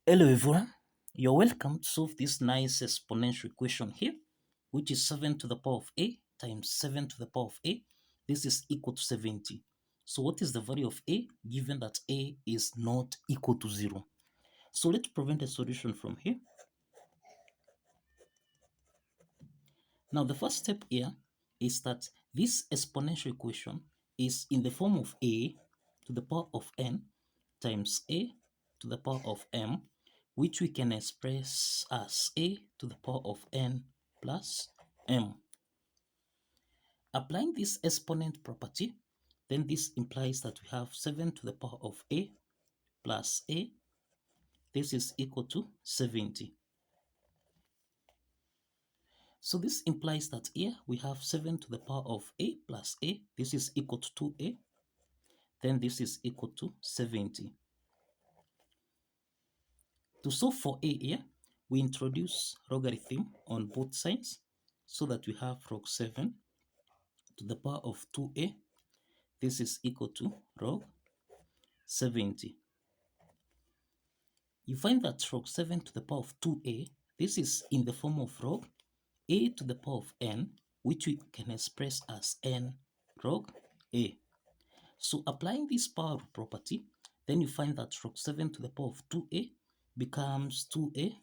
Hello everyone, you're welcome to solve this nice exponential equation here, which is 7 to the power of a times 7 to the power of a. This is equal to 70. So what is the value of a given that a is not equal to 0? So let's prevent a solution from here. Now the first step here is that this exponential equation is in the form of a to the power of n times a to the power of m, which we can express as a to the power of n plus m. Applying this exponent property, then this implies that we have 7 to the power of a plus a. This is equal to 70. So this implies that here we have 7 to the power of a plus a. This is equal to 2a. Then this is equal to 70. To solve for a here, we introduce logarithm on both sides so that we have log 7 to the power of 2a. This is equal to log 70. You find that log 7 to the power of 2a, this is in the form of log a to the power of n, which we can express as n log a. So applying this power property, then you find that log 7 to the power of 2a becomes 2a.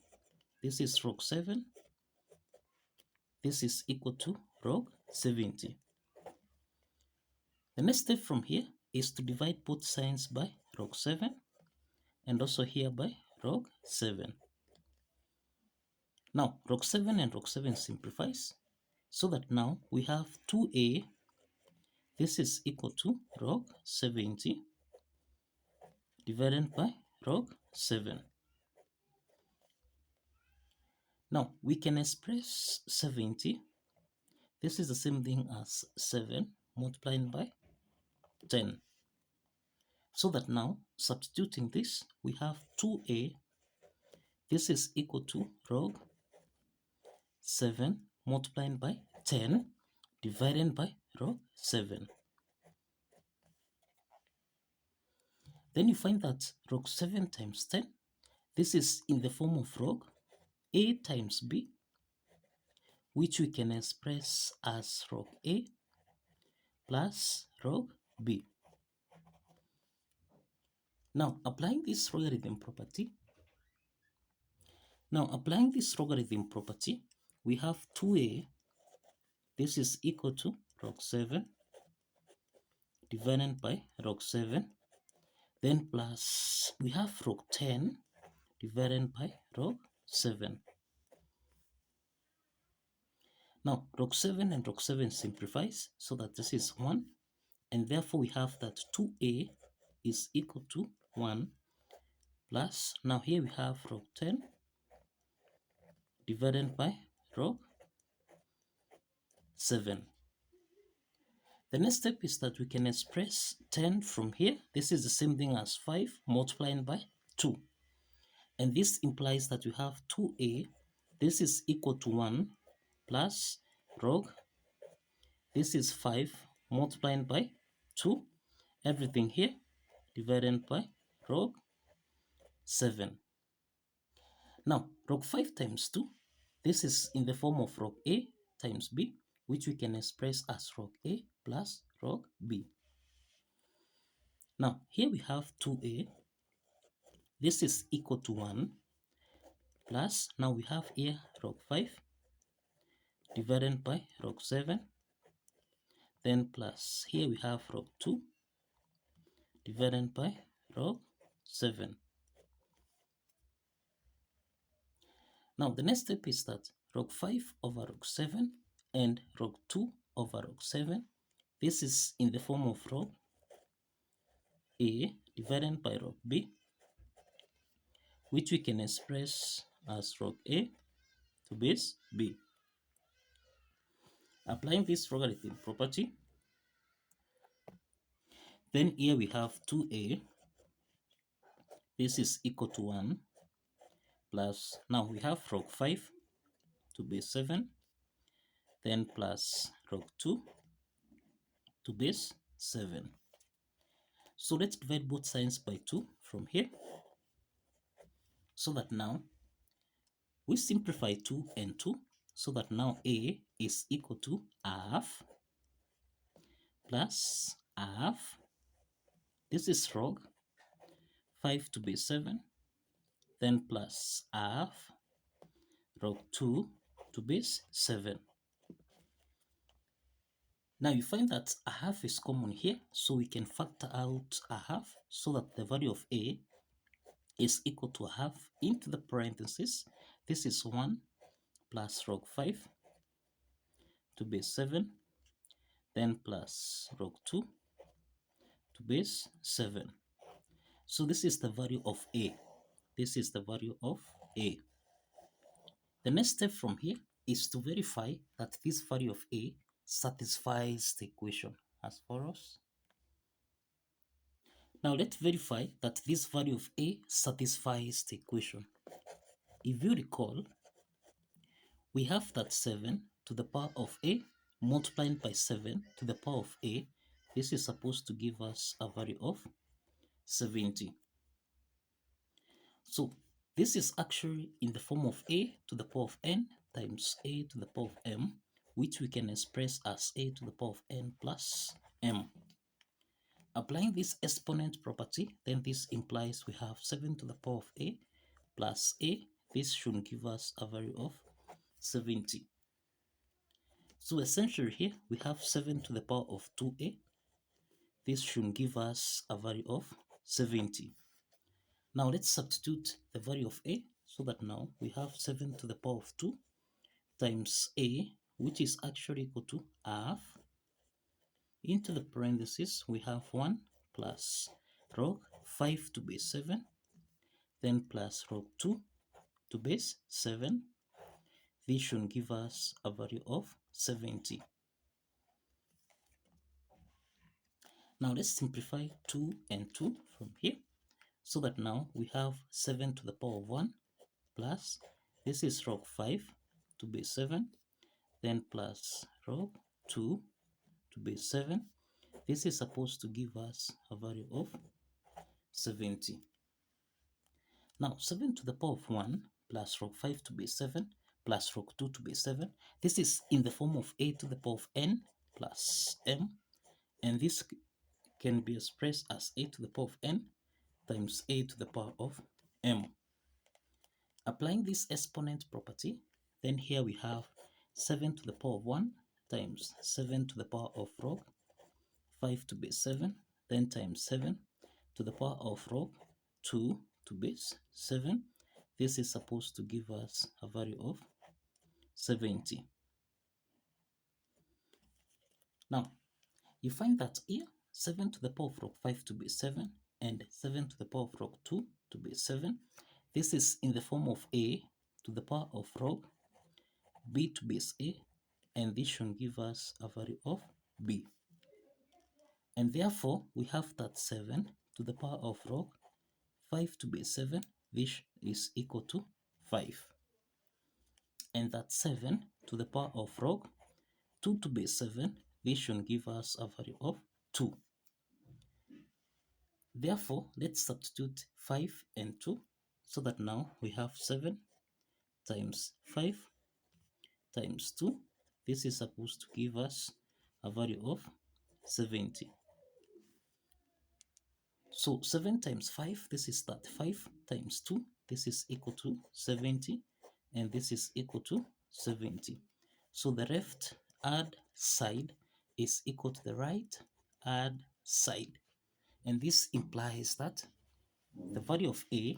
This is log 7. This is equal to log 70. The next step from here is to divide both sides by log 7 and also here by log 7. Now log 7 and log 7 simplifies so that now we have 2a. This is equal to log 70 divided by log 7. Now we can express 70. This is the same thing as 7 multiplied by 10. So that now substituting this, we have 2a. This is equal to log 7 multiplied by 10 divided by log 7. Then you find that log 7 times 10, this is in the form of log a times b, which we can express as log a plus log b. Now applying this logarithm property, we have 2a. This is equal to log 7 divided by log 7. Then plus we have log 10 divided by log 7. Now log 7 and log 7 simplifies so that this is 1, and therefore we have that 2a is equal to 1 plus, now here we have log 10 divided by log 7. The next step is that we can express 10 from here. This is the same thing as 5 multiplied by 2. And this implies that we have 2a. This is equal to 1 plus log. This is 5 multiplied by 2. Everything here divided by log 7. Now, log 5 times 2. This is in the form of log a times b, which we can express as log a plus log b. Now, here we have 2a. This is equal to 1 plus, now we have here log 5 divided by log 7. Then plus, here we have log 2 divided by log 7. Now, the next step is that log 5 over log 7 and log 2 over log 7. This is in the form of log a divided by log b, which we can express as log a to base b. Applying this logarithm property, then here we have 2a. This is equal to 1 plus, now we have log 5 to base 7, then plus log 2 to base 7. So let's divide both sides by 2 from here. so that now we simplify 2 and 2, so that now a is equal to half plus half, this is log 5 to base 7, then plus half log 2 to base 7. Now you find that a half is common here, so we can factor out a half so that the value of a is equal to a half into the parentheses. This is 1 plus log 5 to base 7, then plus log 2 to base 7. So this is the value of a. This is the value of a. The next step from here is to verify that this value of a satisfies the equation as follows. Now let's verify that this value of a satisfies the equation. If you recall, we have that 7 to the power of a multiplied by 7 to the power of a. This is supposed to give us a value of 70. So this is actually in the form of a to the power of n times a to the power of m, which we can express as a to the power of n plus m. Applying this exponent property, then this implies we have 7 to the power of a plus a. This should give us a value of 70. So essentially here we have 7 to the power of 2a. This should give us a value of 70. Now let's substitute the value of a, so that now we have 7 to the power of 2 times a, which is actually equal to half. Into the parentheses, we have 1 plus log 5 to base 7, then plus log 2 to base 7. This should give us a value of 70. Now let's simplify 2 and 2 from here, so that now we have 7 to the power of 1 plus, this is log 5 to base 7, then plus log 2 to base 7. This is supposed to give us a value of 70. Now 7 to the power of 1 plus log 5 to base 7 plus log 2 to base 7. This is in the form of a to the power of n plus m, and this can be expressed as a to the power of n times a to the power of m. Applying this exponent property, then here we have 7 to the power of 1 times 7 to the power of log 5 to base 7, then times 7 to the power of log 2 to base 7. This is supposed to give us a value of 70. Now, you find that here 7 to the power of log 5 to base 7 and 7 to the power of log 2 to base 7. This is in the form of a to the power of log b to base a, and this should give us a value of b. And therefore, we have that 7 to the power of log 5 to base 7, which is equal to 5. And that 7 to the power of log 2 to base 7, this should give us a value of 2. Therefore, let's substitute 5 and 2, so that now we have 7 times 5 times 2. This is supposed to give us a value of 70. So 7 times 5, this is that 5 times 2, this is equal to 70, and this is equal to 70. So the left hand side is equal to the right hand side. And this implies that the value of a,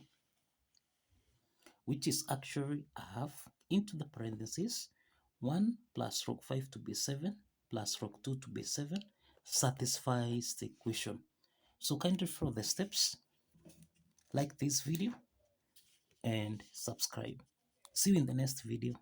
which is actually half into the parentheses, 1 plus log 5 to base 7 plus log 2 to base 7, satisfies the equation. So kindly follow the steps, like this video, and subscribe. See you in the next video.